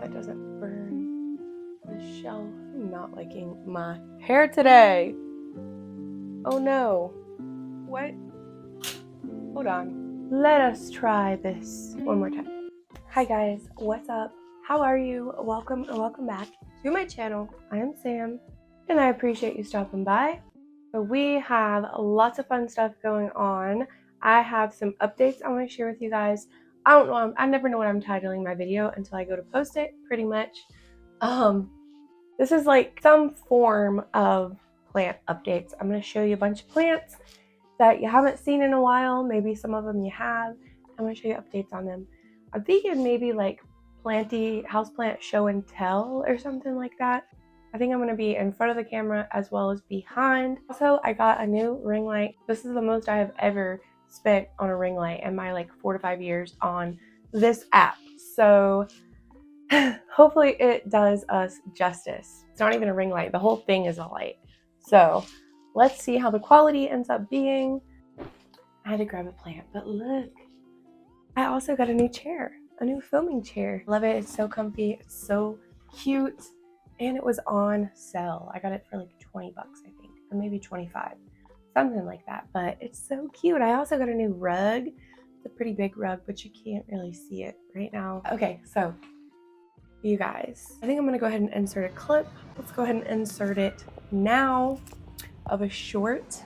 that doesn't burn the shell. I'm not liking my hair today. Oh no. What? Hold on. Let us try this one more time. Hi guys, what's up? How are you? Welcome and welcome back to my channel. I am Sam and I appreciate you stopping by. So we have lots of fun stuff going on. I have some updates I want to share with you guys. I don't know, I never know what I'm titling my video until I go to post it, pretty much. This is like some form of plant updates. I'm going to show you a bunch of plants that you haven't seen in a while. Maybe some of them you have. I'm going to show you updates on them. I'm thinking maybe like Houseplant Show and Tell or something like that. I think I'm going to be in front of the camera as well as behind. Also, I got a new ring light. This is the most I have ever spent on a ring light in my like 4 to 5 years on this app. So hopefully it does us justice. It's not even a ring light. The whole thing is a light. So let's see how the quality ends up being. I had to grab a plant, but look. I also got a new chair, a new filming chair. Love it. It's so comfy. It's so cute. And it was on sale. I got it for like 20 bucks, I think, or maybe 25, something like that. But it's so cute. I also got a new rug. It's a pretty big rug, but you can't really see it right now. Okay, so you guys, I think I'm gonna go ahead and insert a clip. Let's go ahead and insert it now of a short.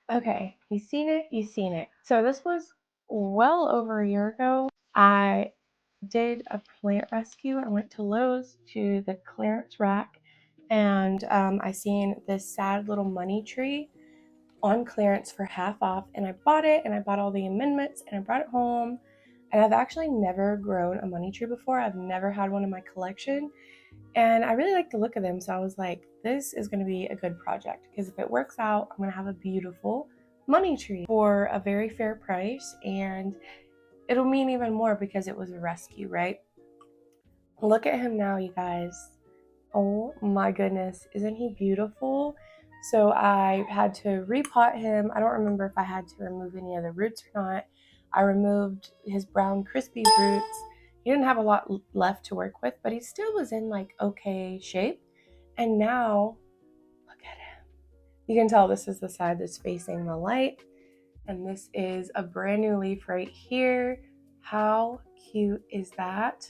Okay, you seen it, you seen it. So this was well over a year ago. I did a plant rescue. I went to Lowe's to the clearance rack and I seen this sad little money tree on clearance for half off, and I bought it and I bought all the amendments and I brought it home. And I've actually never grown a money tree before. I've never had one in my collection. And I really like the look of them. So I was like, this is going to be a good project because if it works out, I'm going to have a beautiful money tree for a very fair price. And it'll mean even more because it was a rescue, right? Look at him now, you guys. Oh my goodness. Isn't he beautiful? So I had to repot him. I don't remember if I had to remove any of the roots or not. I removed his brown crispy roots. He didn't have a lot left to work with, but he still was in like okay shape. And now, look at him. You can tell this is the side that's facing the light. And this is a brand new leaf right here. How cute is that?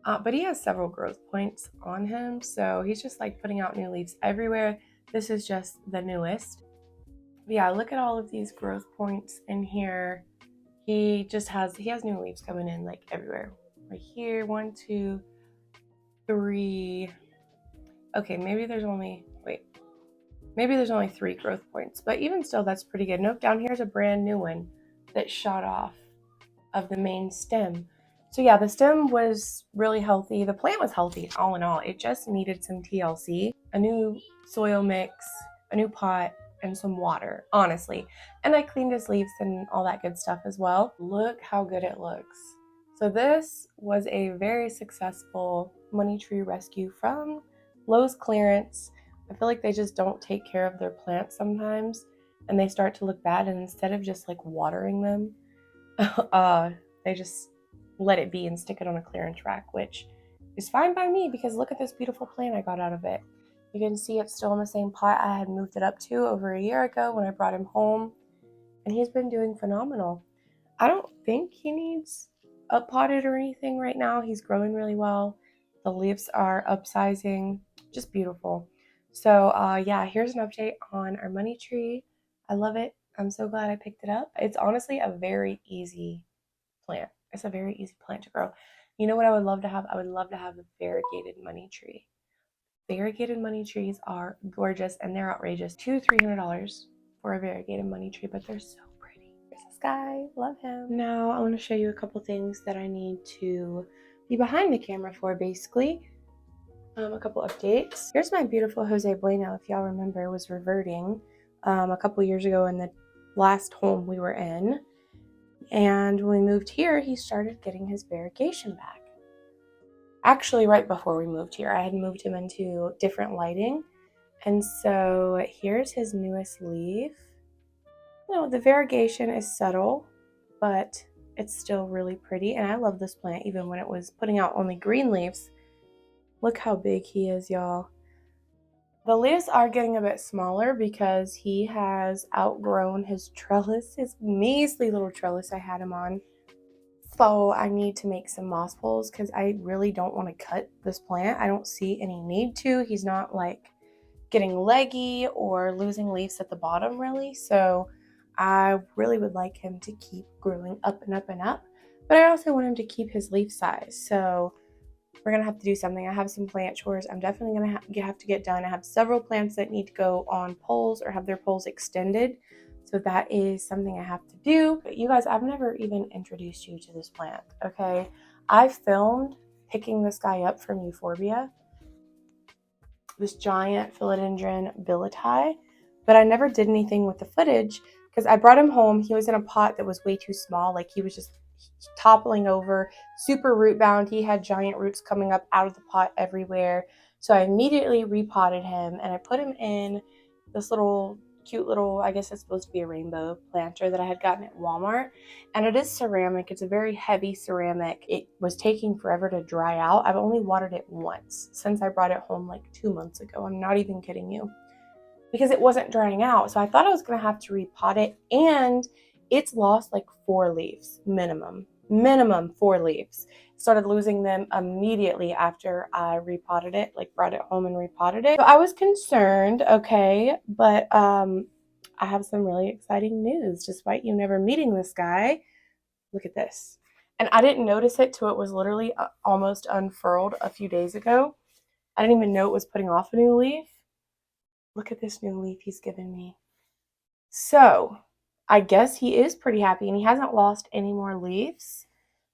But he has several growth points on him. So he's just like putting out new leaves everywhere. This is just the newest. But yeah, look at all of these growth points in here. He has new leaves coming in like everywhere. Right here, 1, 2, 3. Okay, maybe there's only 3 growth points, but even still, that's pretty good. Nope, down here's a brand new one that shot off of the main stem. So yeah, the stem was really healthy. The plant was healthy all in all. It just needed some TLC, a new soil mix, a new pot, and some water, honestly. And I cleaned his leaves and all that good stuff as well. Look how good it looks. So this was a very successful money tree rescue from Lowe's clearance. I feel like they just don't take care of their plants sometimes and they start to look bad, and instead of just like watering them, they just let it be and stick it on a clearance rack, which is fine by me because look at this beautiful plant I got out of it. You can see it's still in the same pot I had moved it up to over a year ago when I brought him home, and he's been doing phenomenal. I don't think he needs uppotted or anything right now. He's growing really well. The leaves are upsizing, just beautiful. So yeah, here's an update on our money tree. I love it. I'm so glad I picked it up. It's honestly a very easy plant. It's a very easy plant to grow. You know what I would love to have? I would love to have a variegated money tree. Variegated money trees are gorgeous and they're outrageous. $200 to $300 for a variegated money tree, but they're so pretty. There's this guy, love him. Now I want to show you a couple things that I need to be behind the camera for, basically. A couple updates. Here's my beautiful Jose Bueno, if y'all remember, was reverting a couple years ago in the last home we were in. And when we moved here, he started getting his variegation back. Actually, right before we moved here, I had moved him into different lighting. And so here's his newest leaf. You know, the variegation is subtle, but it's still really pretty. And I love this plant even when it was putting out only green leaves. Look how big he is, y'all. The leaves are getting a bit smaller because he has outgrown his trellis, his measly little trellis I had him on. So I need to make some moss poles because I really don't want to cut this plant. I don't see any need to. He's not like getting leggy or losing leaves at the bottom really. So I really would like him to keep growing up and up and up. But I also want him to keep his leaf size. So we're going to have to do something. I have some plant chores I'm definitely going to have to get done. I have several plants that need to go on poles or have their poles extended. So that is something I have to do. But you guys, I've never even introduced you to this plant, okay? I filmed picking this guy up from Echeveria, this giant philodendron billieti, but I never did anything with the footage because I brought him home. He was in a pot that was way too small. Like he was just toppling over, super root bound. He had giant roots coming up out of the pot everywhere. So I immediately repotted him and I put him in this little cute little, I guess it's supposed to be a rainbow planter that I had gotten at Walmart. And it is ceramic. It's a very heavy ceramic. It was taking forever to dry out. I've only watered it once since I brought it home like 2 months ago. I'm not even kidding you. Because it wasn't drying out. So I thought I was going to have to repot it, and it's lost like 4 leaves minimum 4 leaves. Started losing them immediately after I repotted it, like brought it home and repotted it. So I was concerned, okay, but I have some really exciting news. Despite you never meeting this guy, look at this. And I didn't notice it till it was literally almost unfurled a few days ago. I didn't even know it was putting off a new leaf. Look at this new leaf he's given me. So I guess he is pretty happy and he hasn't lost any more leaves.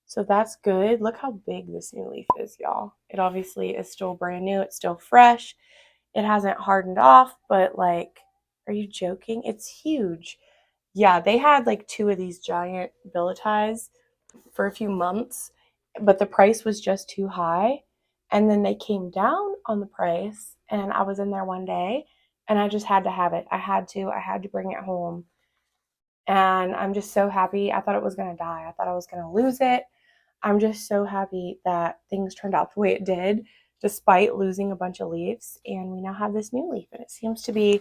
So that's good. Look how big this new leaf is, y'all. It obviously is still brand new. It's still fresh. It hasn't hardened off, but like, are you joking? It's huge. Yeah, they had like 2 of these giant billetis for a few months, but the price was just too high. And then they came down on the price and I was in there one day and I just had to have it. I had to bring it home. And I'm just so happy. I thought it was going to die. I thought I was going to lose it. I'm just so happy that things turned out the way it did, despite losing a bunch of leaves. And we now have this new leaf and it seems to be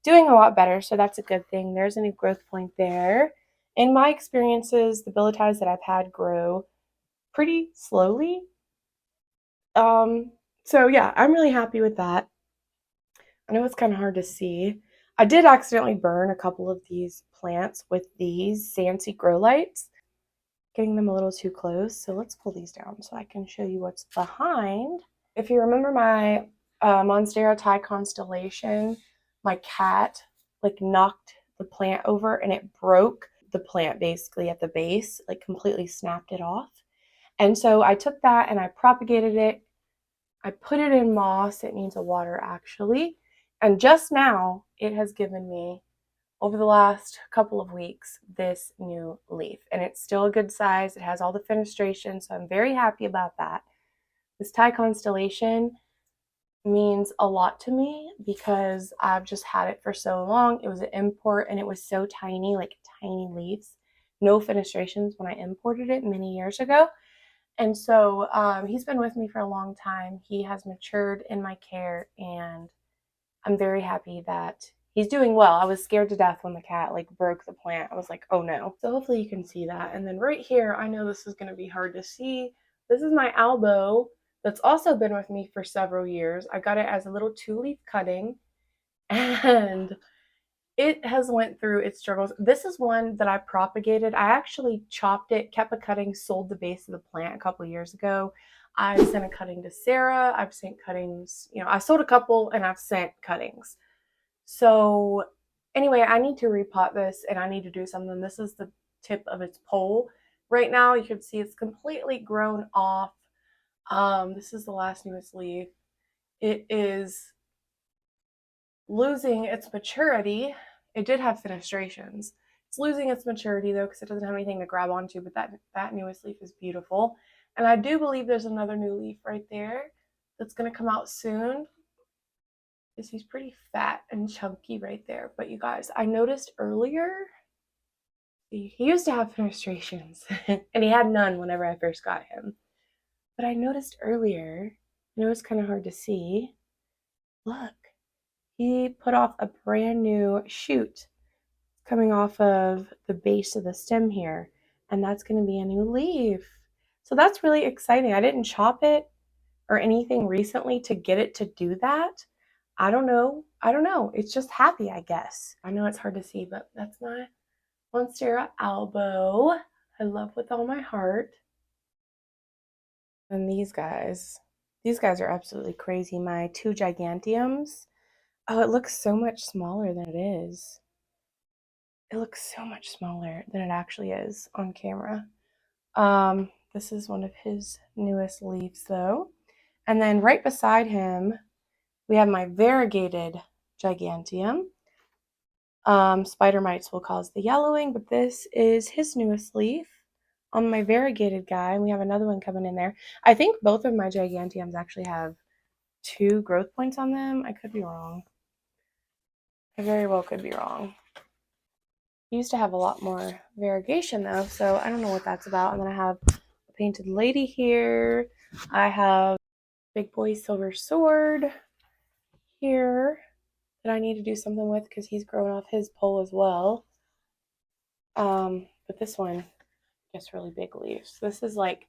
doing a lot better. So that's a good thing. There's a new growth point there. In my experiences, the billetis that I've had grow pretty slowly. So yeah, I'm really happy with that. I know it's kind of hard to see. I did accidentally burn a couple of these plants with these Sancy grow lights, getting them a little too close. So let's pull these down so I can show you what's behind. If you remember my Monstera Thai constellation, my cat like knocked the plant over and it broke the plant basically at the base, like completely snapped it off. And so I took that and I propagated it. I put it in moss. It needs a water actually. And just now it has given me, over the last couple of weeks, this new leaf. And it's still a good size. It has all the fenestration, so I'm very happy about that. This Thai constellation means a lot to me because I've just had it for so long. It was an import and it was so tiny, like tiny leaves. No fenestrations when I imported it many years ago. And so he's been with me for a long time. He has matured in my care and I'm very happy that he's doing well. I was scared to death when the cat like broke the plant. I was like, oh no. So hopefully you can see that. And then right here, I know this is going to be hard to see. This is my albo that's also been with me for several years. I got it as a little 2-leaf cutting and it has went through its struggles. This is one that I propagated. I actually chopped it, kept a cutting, sold the base of the plant a couple years ago. I sent a cutting to Sarah. I've sent cuttings, I sold a couple and I've sent cuttings. So Anyway, I need to repot this and I need to do something. This is the tip of its pole. Right now, you can see it's completely grown off. This is the last newest leaf. It is losing its maturity. It did have fenestrations. It's losing its maturity though because it doesn't have anything to grab onto, but that newest leaf is beautiful. And I do believe there's another new leaf right there that's going to come out soon. He's pretty fat and chunky right there. But you guys, I noticed earlier, he used to have fenestrations and he had none whenever I first got him. But I noticed earlier, and it was kind of hard to see, look, he put off a brand new shoot coming off of the base of the stem here, and that's going to be a new leaf. So that's really exciting. I didn't chop it or anything recently to get it to do that. I don't know. It's just happy, I guess. I know it's hard to see, but that's my Monstera albo. I love with all my heart. And these guys are absolutely crazy. My two giganteums. Oh, it looks so much smaller than it is. It looks so much smaller than it actually is on camera. This is one of his newest leaves though. And then right beside him, we have my variegated giganteum. Spider mites will cause the yellowing, but this is his newest leaf on my variegated guy. We have another one coming in there. I think both of my giganteums actually have 2 growth points on them. I could be wrong. I very well could be wrong. He used to have a lot more variegation though, so I don't know what that's about. And then I have a painted lady here. I have Big Boy Silver Sword here that I need to do something with because he's growing off his pole as well. But this one gets really big leaves. This is like,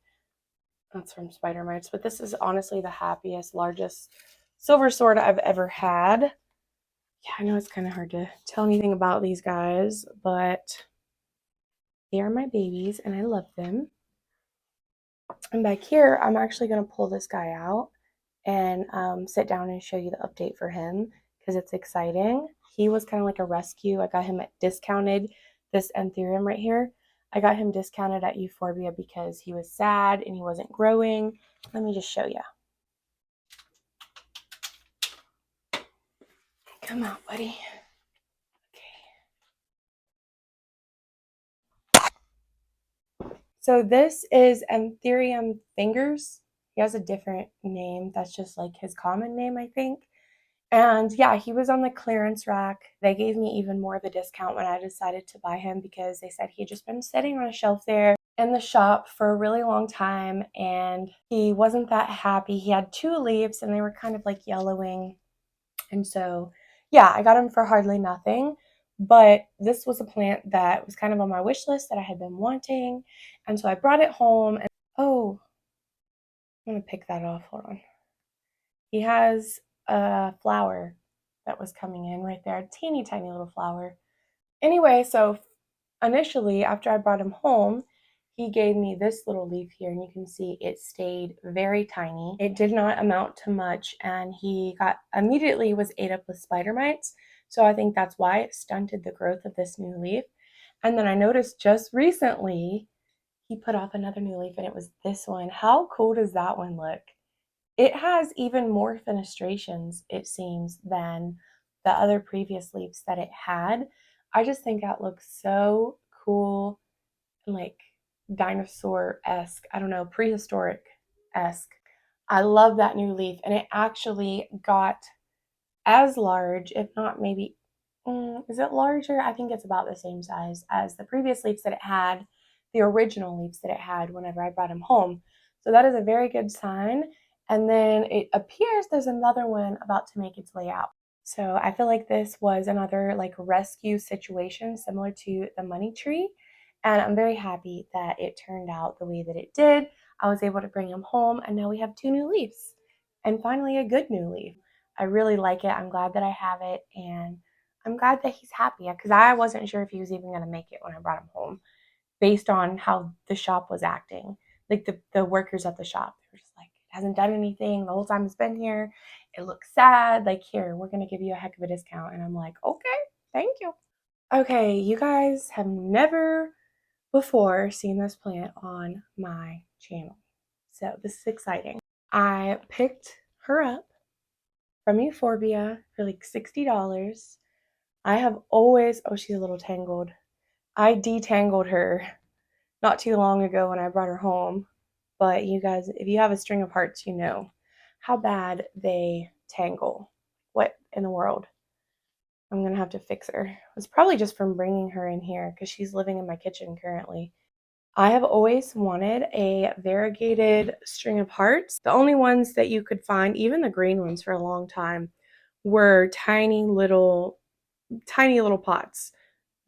that's from Spider Mites, but this is honestly the happiest, largest silver sword I've ever had. Yeah, I know it's kind of hard to tell anything about these guys, but they are my babies and I love them. And back here, I'm actually going to pull this guy out and sit down and show you the update for him because it's exciting. He was kind of like a rescue. I got him at discounted, this anthurium right here. I got him discounted at Euphorbia because he was sad and he wasn't growing. Let me just show you. Come out, buddy. Okay. So this is Echeveria Fingers. He has a different name. That's just like his common name, I think. And yeah, he was on the clearance rack. They gave me even more of a discount when I decided to buy him because they said he had just been sitting on a shelf there in the shop for a really long time and he wasn't that happy. He had 2 leaves and they were kind of like yellowing. And so, yeah, I got him for hardly nothing. But this was a plant that was kind of on my wish list that I had been wanting. And so I brought it home and oh, I'm going to pick that off. Hold on. He has a flower that was coming in right there, a teeny tiny little flower. Anyway, so initially after I brought him home, he gave me this little leaf here and you can see it stayed very tiny. It did not amount to much and he got immediately was ate up with spider mites. So I think that's why it stunted the growth of this new leaf. And then I noticed just recently he put off another new leaf and it was this one. How cool does that one look? It has even more fenestrations, it seems, than the other previous leaves that it had. I just think that looks so cool and like dinosaur-esque. I don't know, prehistoric-esque. I love that new leaf, and it actually got as large, if not maybe, is it larger? I think it's about the same size as the previous leaves that it had, the original leaves that it had whenever I brought him home. So that is a very good sign. And then it appears there's another one about to make its way out. So I feel like this was another like rescue situation similar to the money tree. And I'm very happy that it turned out the way that it did. I was able to bring him home and now we have 2 new leaves and finally a good new leaf. I really like it. I'm glad that I have it and I'm glad that he's happy because I wasn't sure if he was even going to make it when I brought him home based on how the shop was acting. Like the workers at the shop, they were just like, it hasn't done anything the whole time it's been here. It looks sad. Like, here, we're going to give you a heck of a discount. And I'm like, okay. Thank you. Okay, you guys have never before seen this plant on my channel. So this is exciting. I picked her up from Euphorbia for like $60. I have always, oh, she's a little tangled. I detangled her not too long ago when I brought her home. But you guys, if you have a string of hearts, you know how bad they tangle. What in the world? I'm going to have to fix her. It's probably just from bringing her in here because she's living in my kitchen currently. I have always wanted a variegated string of hearts. The only ones that you could find, even the green ones for a long time, were tiny little pots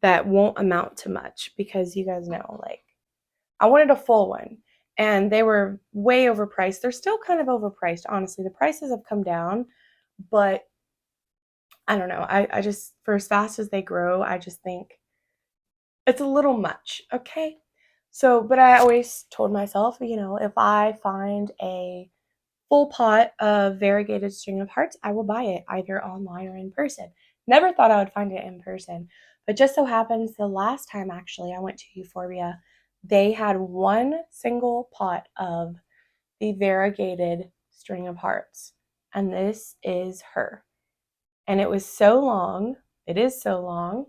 that won't amount to much because you guys know, like, I wanted a full one and they were way overpriced. They're still kind of overpriced, honestly. The prices have come down, but I don't know. I just, for as fast as they grow, I just think it's a little much, okay? So, but I always told myself, you know, if I find a full pot of variegated string of hearts, I will buy it either online or in person. Never thought I would find it in person, but just so happens the last time actually I went to Euphorbia, they had one single pot of the variegated string of hearts, and this is her. And it was so long, it is so long,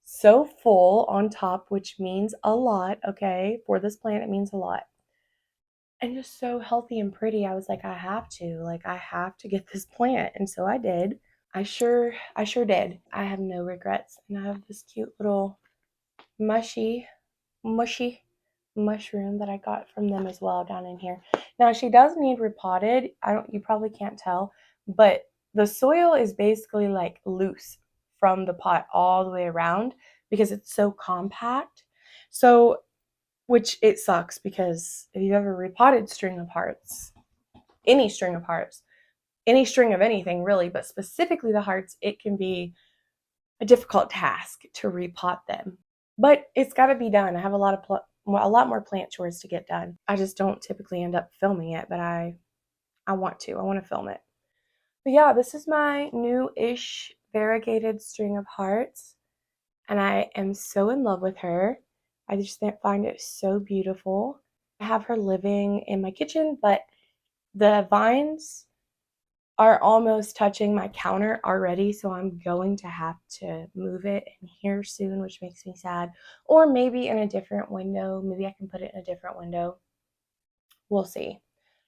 so full on top, which means a lot, okay? For this plant, it means a lot. And just so healthy and pretty. I was like, I have to get this plant. And so I did. I sure did. I have no regrets. And I have this cute little mushy mushroom that I got from them as well down in here. Now she does need repotted. You probably can't tell, but the soil is basically like loose from the pot all the way around because it's so compact. So, which it sucks because if you've ever repotted string of hearts, any string of hearts, any string of anything really, but specifically the hearts, it can be a difficult task to repot them. But it's got to be done. I have a lot more plant chores to get done. I just don't typically end up filming it, but I want to. I want to film it. But yeah, this is my new-ish variegated string of hearts, and I am so in love with her. I just find it so beautiful. I have her living in my kitchen, but the vines are almost touching my counter already, so I'm going to have to move it in here soon, which makes me sad. Or maybe in a different window. Maybe I can put it in a different window. We'll see.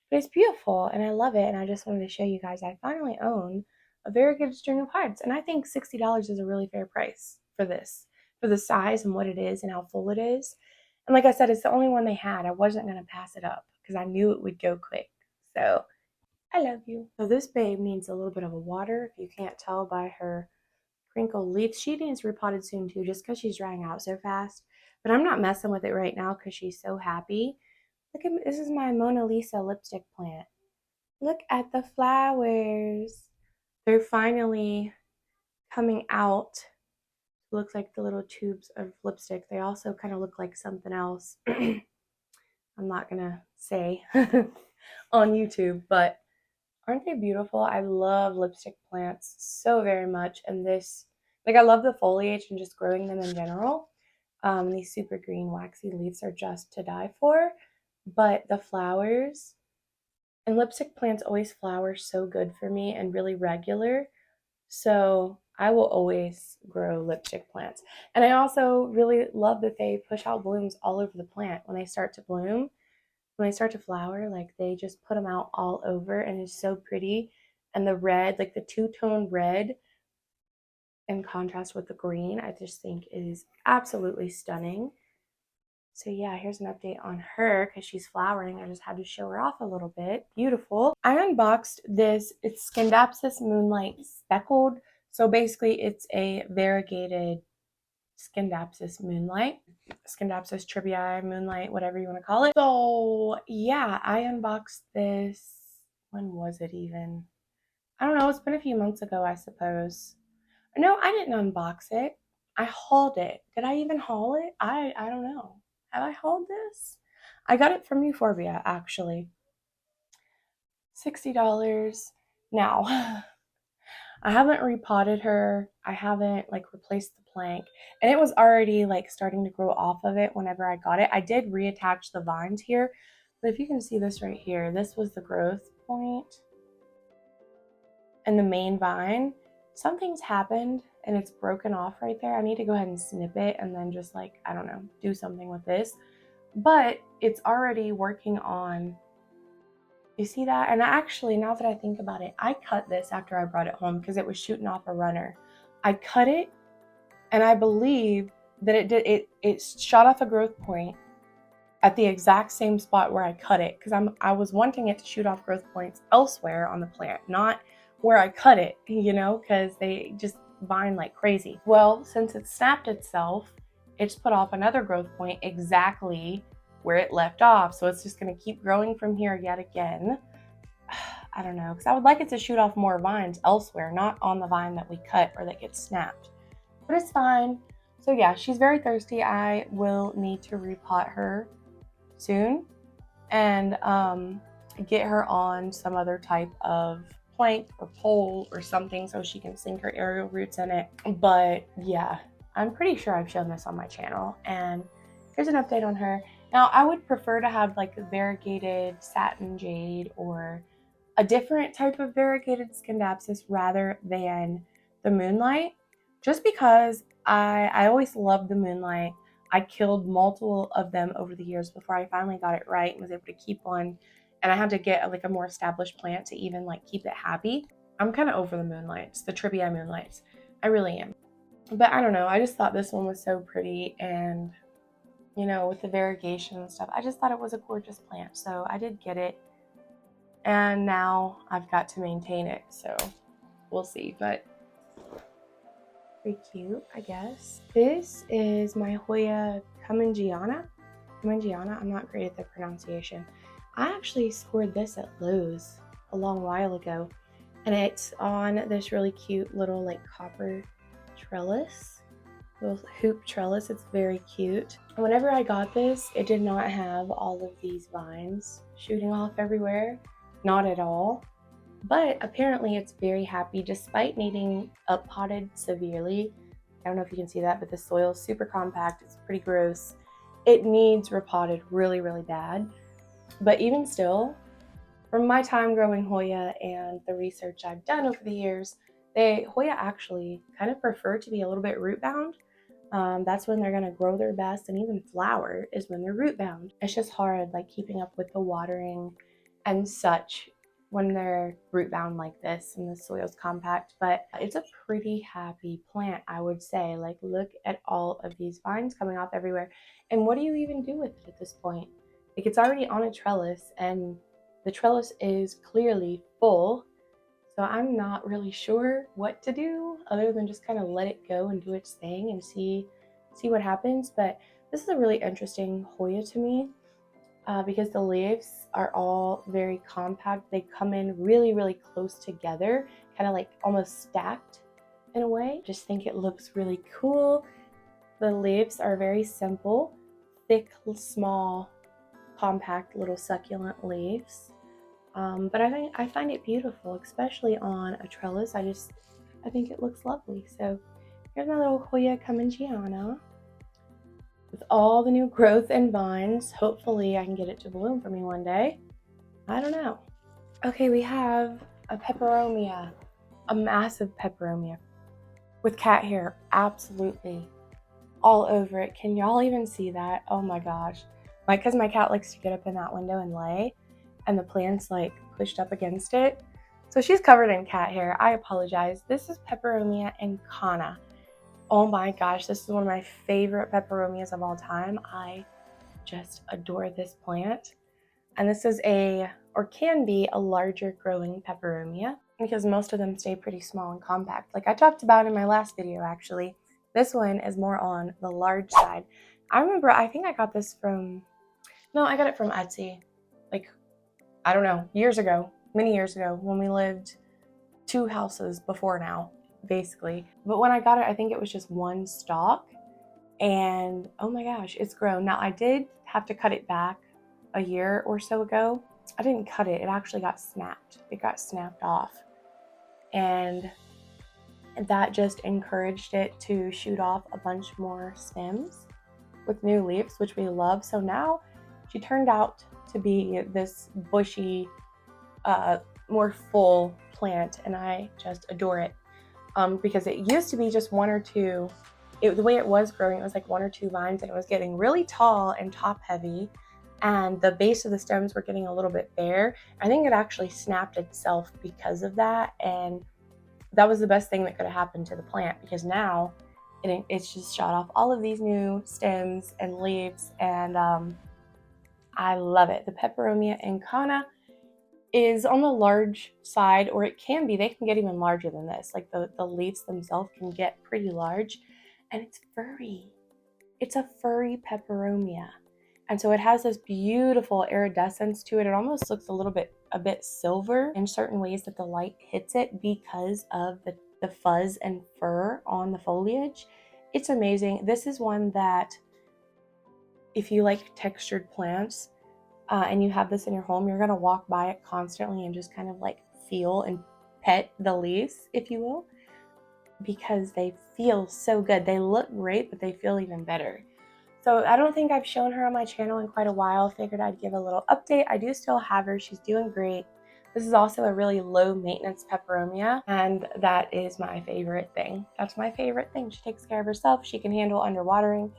But it's beautiful, and I love it, and I just wanted to show you guys I finally own a variegated string of hearts, and I think $60 is a really fair price for this, for the size and what it is and how full it is. And like I said, it's the only one they had. I wasn't going to pass it up because I knew it would go quick. So I love you. So this babe needs a little bit of a water. If you can't tell by her crinkled leaves, she needs repotted soon too, just because she's drying out so fast. But I'm not messing with it right now because she's so happy. Look at this is my Mona Lisa lipstick plant. Look at the flowers. They're finally coming out. Looks like the little tubes of lipstick. They also kind of look like something else. I'm not gonna say on YouTube, but aren't they beautiful? I love lipstick plants so very much. And this, like, I love the foliage and just growing them in general. These super green waxy leaves are just to die for. But the flowers, and lipstick plants always flower so good for me and really regular. So I will always grow lipstick plants. And I also really love that they push out blooms all over the plant when they start to bloom. When they start to flower, like they just put them out all over and it's so pretty. And the red, like the two-tone red in contrast with the green, I just think is absolutely stunning. So yeah, here's an update on her because she's flowering. I just had to show her off a little bit. Beautiful. I unboxed this. It's Dapsis Moonlight Speckled. So basically it's a variegated Dapsis Moonlight. Dapsis Tribii Moonlight, whatever you want to call it. So yeah, I unboxed this. When was it even? I don't know. It's been a few months ago, I suppose. No, I didn't unbox it. I hauled it. Did I even haul it? I don't know. Have I hauled this? I got it from Euphorbia, actually. $60. Now, I haven't repotted her. I haven't like replaced the plank, and it was already like starting to grow off of it whenever I got it. I did reattach the vines here, but if you can see this right here, this was the growth point and the main vine. Something's happened and it's broken off right there. I need to go ahead and snip it and then just like, I don't know, do something with this. But it's already working on, you see that? And actually, now that I think about it, I cut this after I brought it home because it was shooting off a runner. I cut it, and I believe that it shot off a growth point at the exact same spot where I cut it, because I was wanting it to shoot off growth points elsewhere on the plant, not where I cut it, you know, because they just vine like crazy. Well, since it snapped itself, it's put off another growth point exactly where it left off. So it's just going to keep growing from here yet again. I don't know, because I would like it to shoot off more vines elsewhere, not on the vine that we cut or that gets snapped. But it's fine. So yeah, she's very thirsty. I will need to repot her soon and get her on some other type of plank or pole or something so she can sink her aerial roots in it. But yeah, I'm pretty sure I've shown this on my channel, and here's an update on her. Now, I would prefer to have like a variegated satin jade or a different type of variegated skin Dapsis rather than the Moonlight, just because I always loved the Moonlight. I killed multiple of them over the years before I finally got it right and was able to keep one. And I had to get like a more established plant to even like keep it happy. I'm kind of over the Moonlights, the Tribbii Moonlights. I really am. But I don't know, I just thought this one was so pretty, and you know, with the variegation and stuff, I just thought it was a gorgeous plant. So I did get it, and now I've got to maintain it. So we'll see, but pretty cute, I guess. This is my Hoya Kamana. I'm not great at the pronunciation. I actually scored this at Lowe's a long while ago, and it's on this really cute little like copper trellis, little hoop trellis. It's very cute. Whenever I got this, it did not have all of these vines shooting off everywhere, not at all. But apparently it's very happy despite needing uppotted severely. I don't know if you can see that, but the soil is super compact. It's pretty gross. It needs repotted really, really bad. But even still, from my time growing Hoya and the research I've done over the years, Hoya actually kind of prefer to be a little bit root bound. That's when they're going to grow their best, and even flower is when they're root bound. It's just hard like keeping up with the watering and such when they're root bound like this and the soil's compact. But it's a pretty happy plant, I would say. Like, look at all of these vines coming off everywhere. And what do you even do with it at this point? Like, it's already on a trellis, and the trellis is clearly full. So I'm not really sure what to do other than just kind of let it go and do its thing and see what happens. But this is a really interesting Hoya to me because the leaves are all very compact. They come in really, really close together, kind of like almost stacked in a way. Just think it looks really cool. The leaves are very simple, thick, small, compact little succulent leaves. But I find it beautiful, especially on a trellis. I think it looks lovely. So here's my little Hoya Kamana with all the new growth and vines. Hopefully I can get it to bloom for me one day. I don't know. Okay, we have a Peperomia, a massive Peperomia with cat hair absolutely all over it. Can y'all even see that? Oh my gosh. Because my cat likes to get up in that window and lay, and the plant's like pushed up against it. So she's covered in cat hair. I apologize. This is Peperomia and Kana. Oh my gosh, this is one of my favorite Peperomias of all time. I just adore this plant. And this is can be a larger growing Peperomia, because most of them stay pretty small and compact. Like I talked about in my last video, actually. This one is more on the large side. I think I got this from, I got it from Etsy. Like, I don't know, many years ago, when we lived 2 houses before now, basically. But when I got it, I think it was just one stalk, and oh my gosh, it's grown. Now, I did have to cut it back a year or so ago. I didn't cut it, it actually got snapped. It got snapped off. And that just encouraged it to shoot off a bunch more stems with new leaves, which we love. So now she turned out to be this bushy, more full plant, and I just adore it. Because it used to be just one or two. The way it was growing, it was like one or two vines, and it was getting really tall and top heavy, and the base of the stems were getting a little bit bare. I think it actually snapped itself because of that, and that was the best thing that could have happened to the plant, because now it's just shot off all of these new stems and leaves, and I love it. The Peperomia incana is on the large side, or it can be. They can get even larger than this. Like the leaves themselves can get pretty large, and it's furry. It's a furry peperomia, and so it has this beautiful iridescence to it. It almost looks a bit silver in certain ways that the light hits it because of the fuzz and fur on the foliage. It's amazing. This is one that, if you like textured plants, and you have this in your home, you're going to walk by it constantly and just kind of like feel and pet the leaves, if you will, because they feel so good. They look great, but they feel even better. So I don't think I've shown her on my channel in quite a while. Figured I'd give a little update. I do still have her. She's doing great. This is also a really low maintenance peperomia, and that is my favorite thing. That's my favorite thing. She takes care of herself. She can handle underwatering.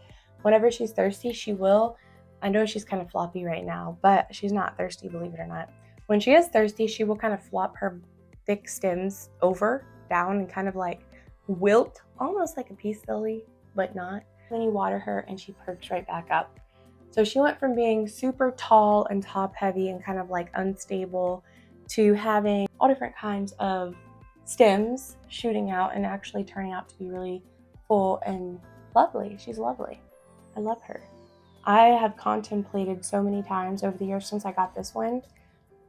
Whenever she's thirsty, she will. I know she's kind of floppy right now, but she's not thirsty, believe it or not. When she is thirsty, she will kind of flop her thick stems over, down, and kind of like wilt, almost like a peace lily, but not. Then you water her and she perks right back up. So she went from being super tall and top heavy and kind of like unstable to having all different kinds of stems shooting out and actually turning out to be really full and lovely. She's lovely. I love her. I have contemplated so many times over the years since I got this one,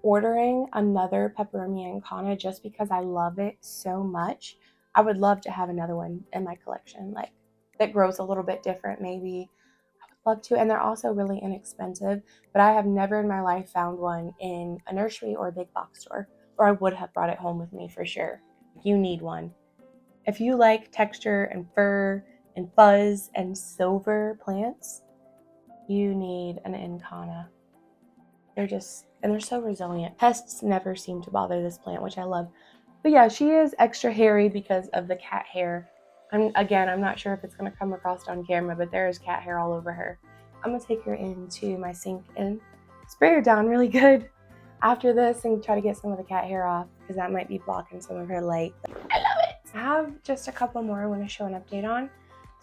ordering another Peperomia incana, just because I love it so much. I would love to have another one in my collection, like that grows a little bit different maybe. I would love to, and they're also really inexpensive, but I have never in my life found one in a nursery or a big box store, or I would have brought it home with me for sure. You need one. If you like texture and fur and fuzz and silver plants, you need an incana. They're so resilient. Pests never seem to bother this plant, which I love. But yeah, she is extra hairy because of the cat hair. I'm not sure if it's going to come across on camera, but there is cat hair all over her. I'm going to take her into my sink and spray her down really good after this and try to get some of the cat hair off, because that might be blocking some of her light. I love it! I have just a couple more I want to show an update on.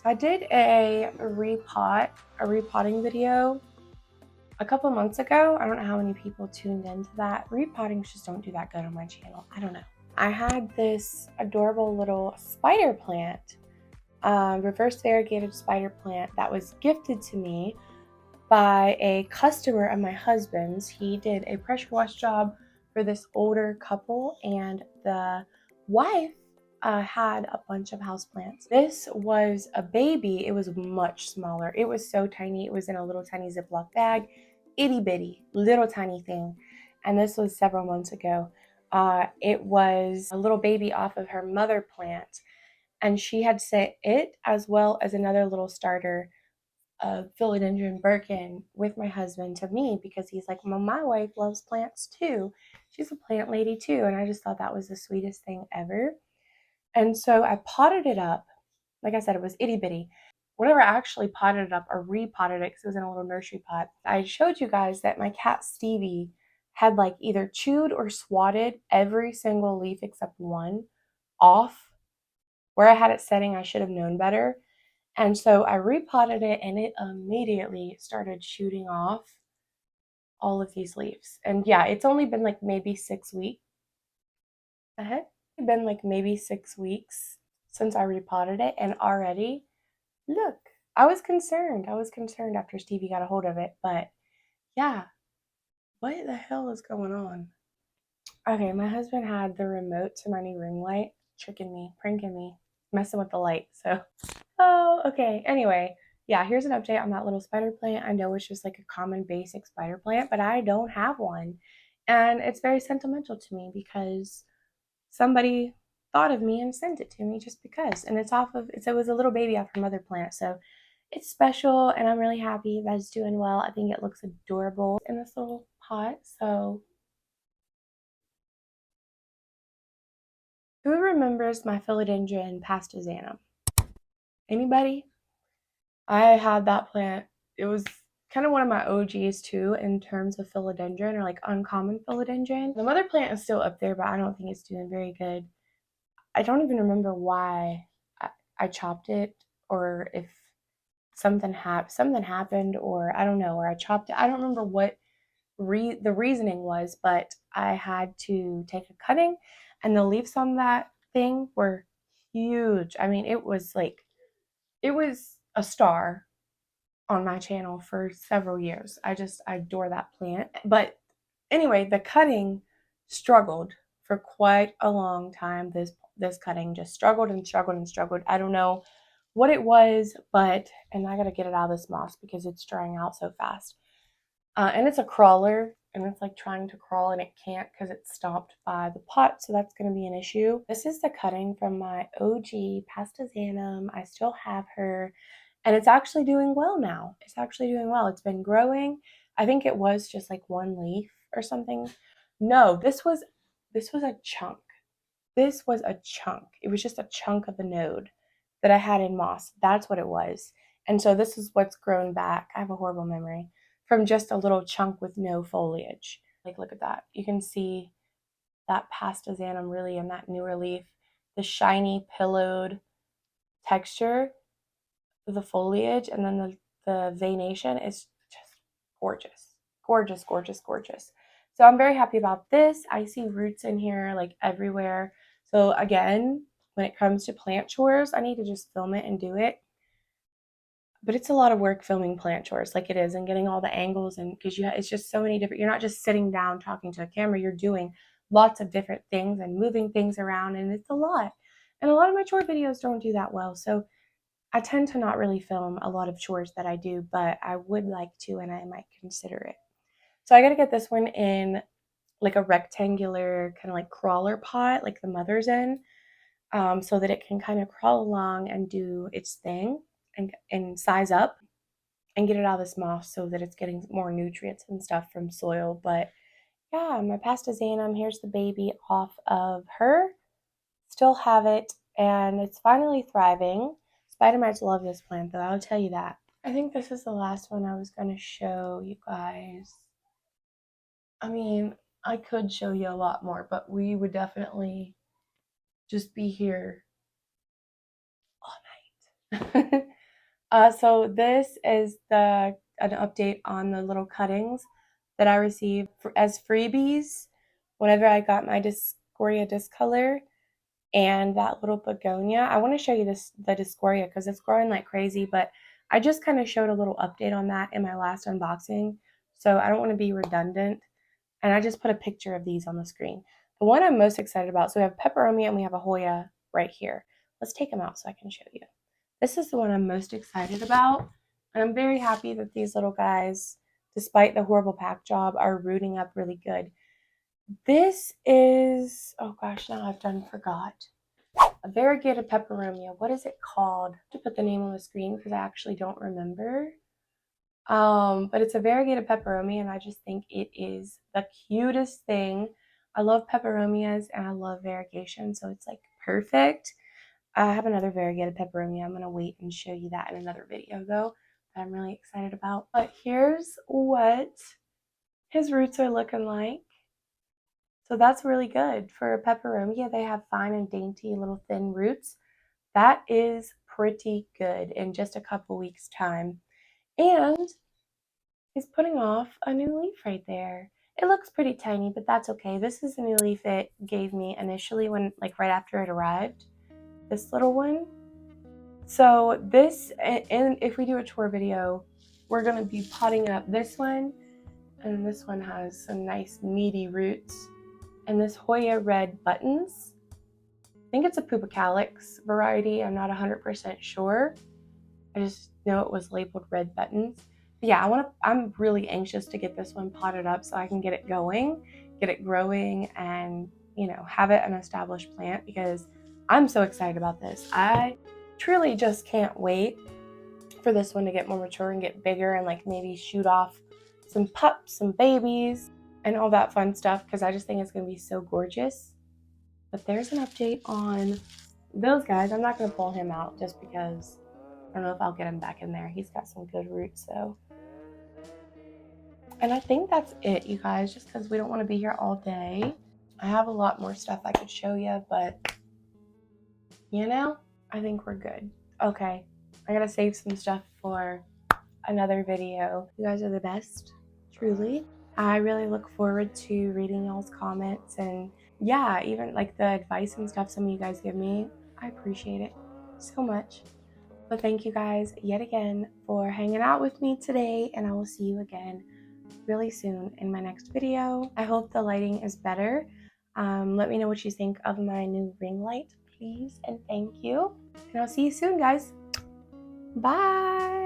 So I did a repotting video a couple months ago. I don't know how many people tuned into that. Repottings just don't do that good on my channel. I don't know. I had this adorable little spider plant, reverse variegated spider plant, that was gifted to me by a customer of my husband's. He did a pressure wash job for this older couple, and the wife had a bunch of houseplants. This was a baby. It was much smaller. It was so tiny. It was in a little tiny Ziploc bag, itty bitty, little tiny thing. And this was several months ago. It was a little baby off of her mother plant, and she had sent it as well as another little starter of philodendron Birkin with my husband to me, because he's like, well, my wife loves plants too. She's a plant lady too. And I just thought that was the sweetest thing ever. And so I potted it up. Like I said, it was itty bitty. Whenever I actually potted it up or repotted it, because it was in a little nursery pot, I showed you guys that my cat Stevie had like either chewed or swatted every single leaf except one off. Where I had it setting, I should have known better. And so I repotted it, and it immediately started shooting off all of these leaves. And yeah, it's only been like maybe 6 weeks. It's been like maybe 6 weeks since I repotted it, and already, look, I was concerned. After Stevie got a hold of it, but yeah, what the hell is going on? Okay, my husband had the remote to my new ring light, tricking me, pranking me, messing with the light, so. Oh, okay. Anyway, yeah, here's an update on that little spider plant. I know it's just like a common basic spider plant, but I don't have one. And it's very sentimental to me because somebody thought of me and sent it to me just because. And it's off of, it was a little baby off her mother plant. So it's special and I'm really happy that it's doing well. I think it looks adorable in this little pot. So who remembers my philodendron pastazanum? Anybody? I had that plant. It was kind of one of my OGs too in terms of philodendron, or like uncommon philodendron. The mother plant is still up there, but I don't think it's doing very good. I don't even remember why I chopped it, or if something happened, or I don't know, or I chopped it. I don't remember what the reasoning was, but I had to take a cutting, and the leaves on that thing were huge. I mean, it was a star on my channel for several years. I adore that plant. But anyway, the cutting struggled for quite a long time. This cutting just struggled and struggled and struggled. I don't know what it was, and I gotta get it out of this moss because it's drying out so fast. And it's a crawler, and it's like trying to crawl and it can't because it's stopped by the pot, so that's going to be an issue. This is the cutting from my OG pastazanum. I still have her, and it's actually doing well now. It's actually doing well. It's been growing. I think it was just like one leaf or something. No, this was a chunk. This was a chunk. It was just a chunk of the node that I had in moss. That's what it was. And so this is what's grown back. I have a horrible memory. From just a little chunk with no foliage. Like, look at that. You can see that pastazanum really in that newer leaf. The shiny pillowed texture of the foliage, and then the veination is just gorgeous. Gorgeous, gorgeous, gorgeous. So I'm very happy about this. I see roots in here like everywhere. So again, when it comes to plant chores, I need to just film it and do it. But it's a lot of work filming plant chores, like it is, and getting all the angles, and because it's just so many different, you're not just sitting down talking to a camera, you're doing lots of different things and moving things around, and it's a lot. And a lot of my chore videos don't do that well, so I tend to not really film a lot of chores that I do, but I would like to, and I might consider it. So I got to get this one in like a rectangular kind of like crawler pot, like the mother's in, so that it can kind of crawl along and do its thing and size up and get it out of this moss so that it's getting more nutrients and stuff from soil. But yeah, my pastazanum, here's the baby off of her. Still have it, and it's finally thriving. Spider mites love this plant though, I'll tell you that. I think this is the last one I was going to show you guys. I mean, I could show you a lot more, but we would definitely just be here all night. So this is an update on the little cuttings that I received as freebies whenever I got my Discoria discolor and that little begonia. I want to show you the Discoria because it's growing like crazy, but I just kind of showed a little update on that in my last unboxing, so I don't want to be redundant, and I just put a picture of these on the screen. The one I'm most excited about, so we have Peperomia and we have a Hoya right here. Let's take them out so I can show you. This is the one I'm most excited about, and I'm very happy that these little guys, despite the horrible pack job, are rooting up really good. This is, oh gosh, now I've done forgot. A variegated peperomia. What is it called? I have to put the name on the screen because I actually don't remember. But it's a variegated peperomia, and I just think it is the cutest thing. I love peperomias and I love variegation, so it's like perfect. I have another variegated peperomia. I'm going to wait and show you that in another video, though, that I'm really excited about. But here's what his roots are looking like. So that's really good. For a peperomia, they have fine and dainty little thin roots. That is pretty good in just a couple weeks' time. And he's putting off a new leaf right there. It looks pretty tiny, but that's okay. This is the new leaf it gave me initially when, like, right after it arrived. This little one. So this, and if we do a tour video, we're going to be potting up this one, and this one has some nice meaty roots, and this Hoya red buttons. I think it's a Pupacalix variety. I'm not 100% sure. I just know it was labeled red buttons. But yeah, I'm really anxious to get this one potted up so I can get it going, get it growing, and, you know, have it an established plant, because I'm so excited about this. I truly just can't wait for this one to get more mature and get bigger and like maybe shoot off some pups, some babies, and all that fun stuff, because I just think it's going to be so gorgeous. But there's an update on those guys. I'm not going to pull him out just because I don't know if I'll get him back in there. He's got some good roots though. And I think that's it, you guys, just because we don't want to be here all day. I have a lot more stuff I could show you, but you know, I think we're good. Okay, I gotta save some stuff for another video. You guys are the best, truly. I really look forward to reading y'all's comments, and yeah, even like the advice and stuff some of you guys give me. I appreciate it so much. But thank you guys yet again for hanging out with me today, and I will see you again really soon in my next video. I hope the lighting is better. Let me know what you think of my new ring light, please, and thank you. And I'll see you soon, guys. Bye.